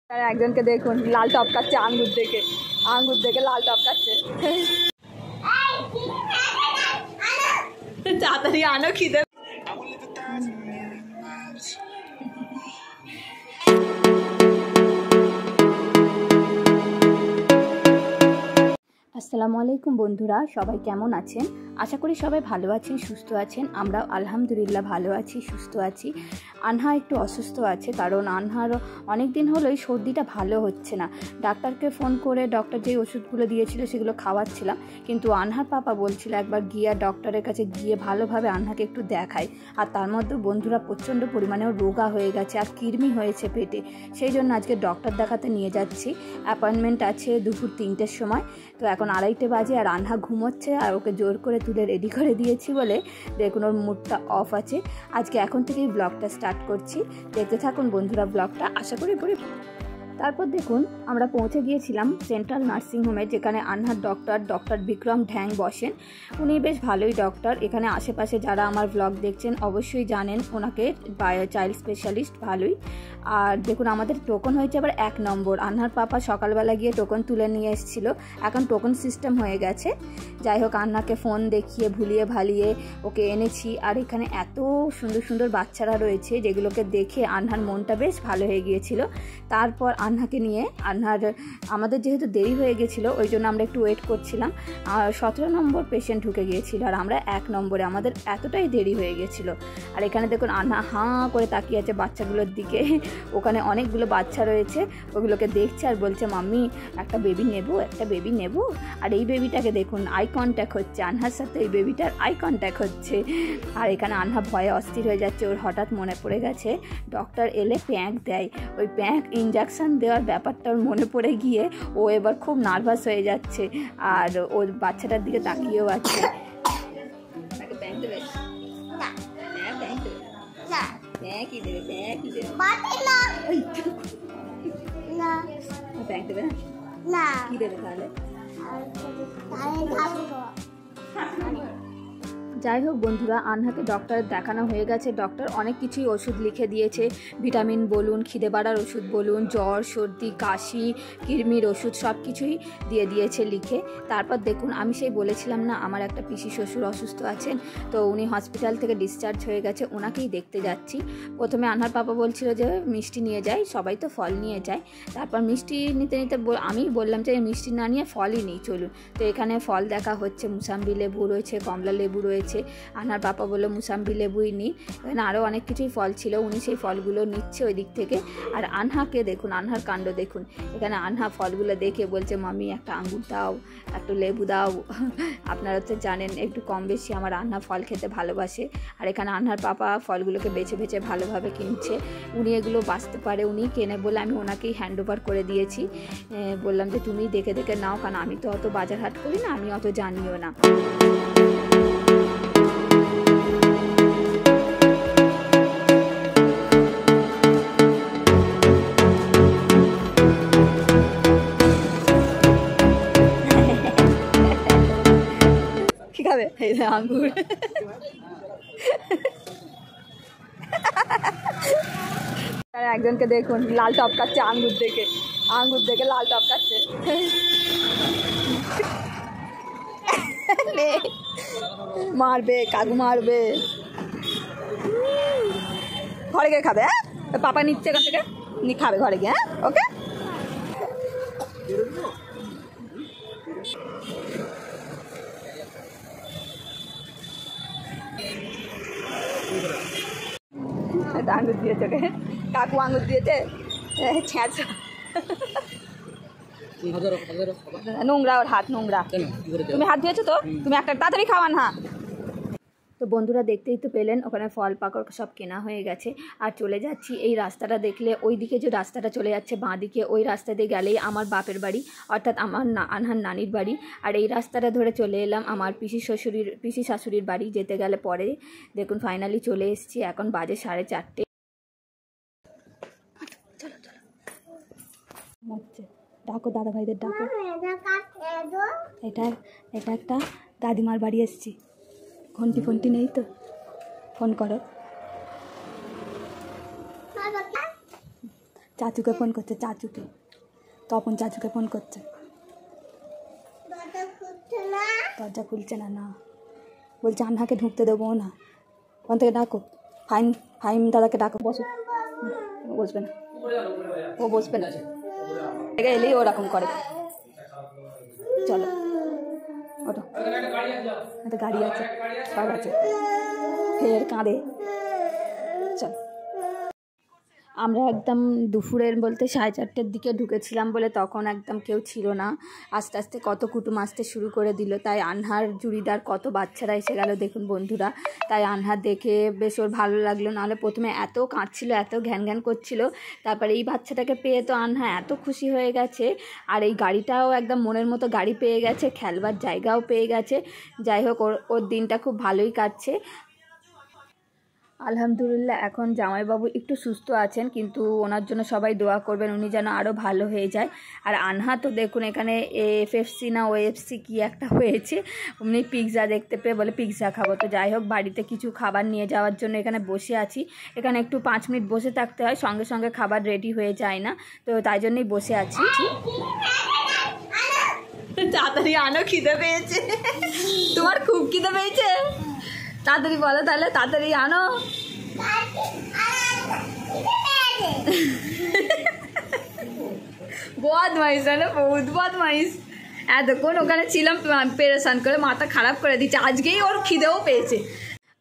একজনকে দেখুন লাল টপকাচ্ছে আঙ্গুর দেখে লাল টপকাচ্ছে। তাড়াতাড়ি আনো খিদে। আসসালামু আলাইকুম বন্ধুরা, সবাই কেমন আছেন? আশা করি সবাই ভালো আছেন, সুস্থ আছেন। আমরা আলহামদুলিল্লাহ ভালো আছি, সুস্থ আছি। আনহা একটু অসুস্থ আছে, কারণ আনহার অনেক দিন হলো এই সর্দিটা ভালো হচ্ছে না। ডাক্তারকে ফোন করে ডক্টর যে ওষুধগুলো দিয়েছিল সেগুলো খাওয়াচ্ছিলাম, কিন্তু আনহার পাপা বলছিল একবার গিয়ে ডক্টরের কাছে গিয়ে ভালোভাবে আনহাকে একটু দেখাই। আর তার মধ্যে বন্ধুরা প্রচণ্ড পরিমাণেও রোগা হয়ে গেছে আর কৃমি হয়েছে পেটে, সেই জন্য আজকে ডক্টর দেখাতে নিয়ে যাচ্ছি। অ্যাপয়েন্টমেন্ট আছে দুপুর 3টের সময়। তো এখন 2:30 বাজে আর আনহা ঘুমোচ্ছে, আর ওকে জোর করে তুলে রেডি করে দিয়েছি বলে দেখুন ওর মুডটা অফ আছে। আজকে এখন থেকেই ব্লগটা স্টার্ট করছি, দেখতে থাকুন বন্ধুরা ব্লগটা, আশা করি পরে। তারপর দেখুন আমরা পৌঁছে গিয়েছিলাম সেন্ট্রাল নার্সিংহোমে, যেখানে আনহার ডক্টর বিক্রম ঢ্যাং বসেন। উনি বেশ ভালোই ডক্টর। এখানে আশেপাশে যারা আমার ব্লগ দেখছেন অবশ্যই জানেন ওনাকে, চাইল্ড স্পেশালিস্ট ভালোই। আর দেখুন আমাদের টোকন হয়েছে আবার 1 নম্বর। আনহার পাপা সকালবেলা গিয়ে টোকন তুলে নিয়ে এসেছিলো, এখন টোকন সিস্টেম হয়ে গেছে। যাই হোক, আনহাকে ফোন দেখিয়ে ভুলিয়ে ভালিয়ে ওকে এনেছি। আর এখানে এত সুন্দর সুন্দর বাচ্চারা রয়েছে যেগুলোকে দেখে আনহার মনটা বেশ ভালো হয়ে গিয়েছিল। তারপর আনহাকে নিয়ে আমাদের যেহেতু দেরি হয়ে গেছিলো ওই জন্য আমরা একটু ওয়েট করছিলাম। আর 17 নম্বর পেশেন্ট ঢুকে গিয়েছিল আর আমরা 1 নম্বরে, আমাদের এতটাই দেরি হয়ে গেছিলো। আর এখানে দেখুন আনহা হাঁ করে তাকিয়ে আছে বাচ্চাগুলোর দিকে। ওখানে অনেকগুলো বাচ্চা রয়েছে, ওগুলোকে দেখছে আর বলছে মাম্মি একটা বেবি নেব। আর এই বেবিটাকে দেখুন আই কন্ট্যাক্ট হচ্ছে, আনহার সাথে এই বেবিটার আই কন্ট্যাক্ট হচ্ছে। আর এখানে আনহা ভয়ে অস্থির হয়ে যাচ্ছে। ওর হঠাৎ মনে পড়ে গেছে ডক্টর এলে প্যাঁক দেয়, ওই প্যাঁক ইঞ্জেকশন দেওয়ার ব্যাপারটা ওর মনে পড়ে গিয়ে ও এবার খুব নার্ভাস হয়ে যাচ্ছে। আর ওর বাচ্চাটার দিকে তাকিয়েও আছে। যাই হোক বন্ধুরা, আনহাকে ডক্টর দেখানো হয়ে গেছে। ডক্টর অনেক কিছুই ওষুধ লিখে দিয়েছে, ভিটামিন বলুন, খিদে বাড়ার ওষুধ বলুন, জ্বর সর্দি কাশি কৃমির ওষুধ সব কিছুই দিয়ে দিয়েছে লিখে। তারপর দেখুন আমি সেই বলেছিলাম না আমার একটা পিসি শ্বশুর অসুস্থ আছেন, তো উনি হসপিটাল থেকে ডিসচার্জ হয়ে গেছে, ওনাকেই দেখতে যাচ্ছি। প্রথমে আনহার পাপা বলছিল যে মিষ্টি নিয়ে যাই, সবাই তো ফল নিয়ে যায়। তারপর মিষ্টি নিতে নিতে আমি বললাম যে মিষ্টি না নিয়ে ফলই নিই চলুন। তো এখানে ফল দেখা হচ্ছে, মুসাম্বি লেবু রয়েছে, কমলা লেবু রয়েছে। আনহার পাপা বললো মুসাম্বি লেবুই নিই। এখানে আরও অনেক কিছুই ফল ছিল, উনি সেই ফলগুলো নিচ্ছে ওই দিক থেকে। আর আনহাকে দেখুন, আনহার কাণ্ড দেখুন। এখানে আনহা ফলগুলো দেখে বলছে মাম্মি একটা আঙ্গুর দাও, একটু লেবু দাও। আপনারা তো জানেন একটু কম বেশি আমার আনহা ফল খেতে ভালোবাসে। আর এখানে আনহার পাপা ফলগুলোকে বেছে বেছে ভালোভাবে কিনছে। উনি এগুলো বাঁচতে পারে, উনি কেনে বলে আমি ওনাকেই হ্যান্ড ওভার করে দিয়েছি। বললাম যে তুমি দেখে দেখে নাও, কারণ আমি তো অত বাজার হাট করি না, আমি অত জানিও না। আঙ্গুর একজনকে দেখুন লাল টপকাচ্ছে আঙ্গুর দেখে লাল টপকাচ্ছে। মারবে কাকু মারবে। ঘরে গিয়ে খাবে, হ্যাঁ পাপা নিচ্ছে এখান থেকে, খাবে ঘরে গিয়ে। হ্যাঁ ওকে। আঙ্গুর দিয়েছে কাকু, আঙ্গুর দিয়েছে ছ্যাঁচা। নোংরা, ওর হাত নোংরা। তুমি হাত দিয়েছো তো, তুমি একটা তাড়াতাড়ি খাওয়ান। হ্যাঁ তো বন্ধুরা দেখতেই তো পেলেন, ওখানে ফল পাকড় সব কেনা হয়ে গেছে। আর চলে যাচ্ছি, এই রাস্তাটা দেখলে ওই দিকে যে রাস্তাটা চলে যাচ্ছে বাঁ দিকে, ওই রাস্তা দিয়ে গেলেই আমার বাপের বাড়ি, অর্থাৎ আমার আনহার নানির বাড়ি। আর এই রাস্তাটা ধরে চলে এলাম আমার পিসি শাশুড়ির বাড়ি। যেতে গেলে পরে দেখুন ফাইনালি চলে এসেছি, এখন বাজে 4:30। ডাকো দাদা ভাইদের ডাকো। এটা একটা দাদিমার বাড়ি এসেছি। ঘন্টি নেই তো, ফোন করো। চাচুকে ফোন করছে, চাচুকে, তপন চাচুকে ফোন করছে। দরজা খুলছে না, না বলছে আনহাকে ঢুকতে দেবো না। ওখান থেকে ডাকো, ফাইম দাদাকে ডাকো। বসো, বসবে না, ও বসবে না, এলেই ওরকম করে। চলো ওটো, একটা গাড়ি আছে, কার আছে, ফের কাঁদে। চল, আমরা একদম দুপুরের বলতে 4:30টার দিকে ঢুকেছিলাম বলে তখন একদম কেউ ছিল না। আস্তে আস্তে কত কুটুম আসতে শুরু করে দিল। তাই আনহার জুড়িদার কত বাচ্চারা এসে গেল দেখুন বন্ধুরা। তাই আনহার দেখে বেশ ওর ভালো লাগলো। নাহলে প্রথমে এত কাঁদছিল, এত ঘ্যান ঘ্যান করছিল। তারপরে এই বাচ্চাটাকে পেয়ে তো আনহা এত খুশি হয়ে গেছে। আর এই গাড়িটাও একদম মনের মতো গাড়ি পেয়ে গেছে, খেলবার জায়গাও পেয়ে গেছে। যাই হোক, ওর দিনটা খুব ভালোই কাটছে আলহামদুলিল্লাহ। এখন জামাইবাবু একটু সুস্থ আছেন, কিন্তু ওনার জন্য সবাই দোয়া করবেন, উনি যেন আরও ভালো হয়ে যায়। আর আনহা তো দেখুন এখানে এফএফসি না ওএফসি কি একটা হয়েছে, উনি পিৎজা দেখতে পেয়ে বলে পিৎজা খাবো। তো যাই হোক, বাড়িতে কিছু খাবার নিয়ে যাওয়ার জন্য এখানে বসে আছি। এখানে একটু 5 মিনিট বসে থাকতে হয়, সঙ্গে সঙ্গে খাবার রেডি হয়ে যায় না, তো তাই জন্যই বসে আছি। তাড়াতাড়ি আনো, খিদে পেয়েছে। তোমার খুব খিদে পেয়েছে? তাড়াতাড়ি বলো তাহলে, তাড়াতাড়ি আনো। বদমাইশ না, বহুত বদমাইশ। এতক্ষণ ওখানে ছিলাম পেরেশান করে, মাথা খারাপ করে দিচ্ছে। আজকেই ওর খিদেও পেয়েছে।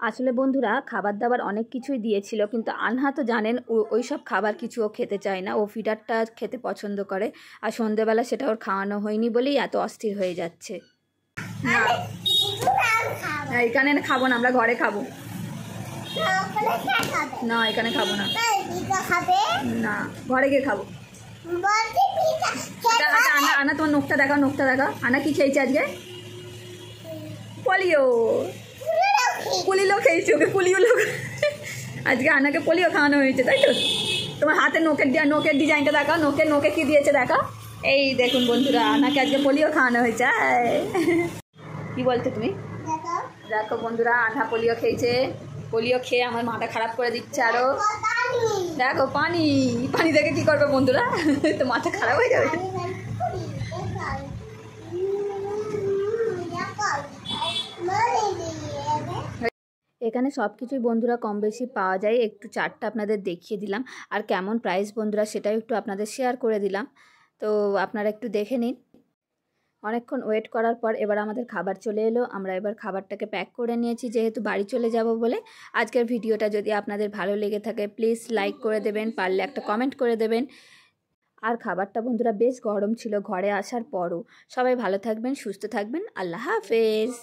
আসলে বন্ধুরা, খাবার দাবার অনেক কিছুই দিয়েছিল, কিন্তু আনহা তো জানেন ওই সব খাবার কিছু ও খেতে চায় না, ও ফিডারটা খেতে পছন্দ করে। আর সন্ধেবেলা সেটা ওর খাওয়ানো হয়নি বলেই এত অস্থির হয়ে যাচ্ছে। না, এখানে খাবো না, আমরা ঘরে খাবো। না, এখানে খাবো না, না ঘরে গিয়ে খাবো। আনা তোমার নোখটা দেখাও, নোখটা দেখাও। আনা কি খেয়েছে আজকে? পোলিও, পুলিও খেয়েছে, ওকে পুলিও লোক। আজকে আনাকে পোলিও খাওয়ানো হয়েছে, তাই তো? তোমার হাতে নোকের ডিজাইনটা দেখাও, নোকে কি দিয়েছে দেখাও। এই দেখুন বন্ধুরা, আনাকে আজকে পোলিও খাওয়ানো হয়েছে। কি বলছো তুমি? দেখো বন্ধুরা, আনহা পোলিও খেয়েছে। পোলিও খেয়ে আমার মাথা খারাপ করে দিচ্ছে আরো। দেখো পানি, পানি দেখে কি করবে বন্ধুরা? তো মাথা খারাপ হয়ে যাবে। এখানে সব কিছুই বন্ধুরা কম বেশি পাওয়া যায়, একটু চার্টটা আপনাদের দেখিয়ে দিলাম। আর কেমন প্রাইস বন্ধুরা সেটাও একটু আপনাদের শেয়ার করে দিলাম, তো আপনারা একটু দেখে নিন। অনেকক্ষণ ওয়েট করার পর এবার আমাদের খাবার চলে এলো। আমরা এবার খাবারটাকে প্যাক করে নিয়েছি, যেহেতু বাড়ি চলে যাব বলে। আজকের ভিডিওটা যদি আপনাদের ভালো লেগে থাকে প্লিজ লাইক করে দেবেন, পারলে একটা কমেন্ট করে দেবেন। আর খাবারটা বন্ধুরা বেশ গরম ছিল ঘরে আসার পরও। সবাই ভালো থাকবেন, সুস্থ থাকবেন, আল্লাহ হাফেজ।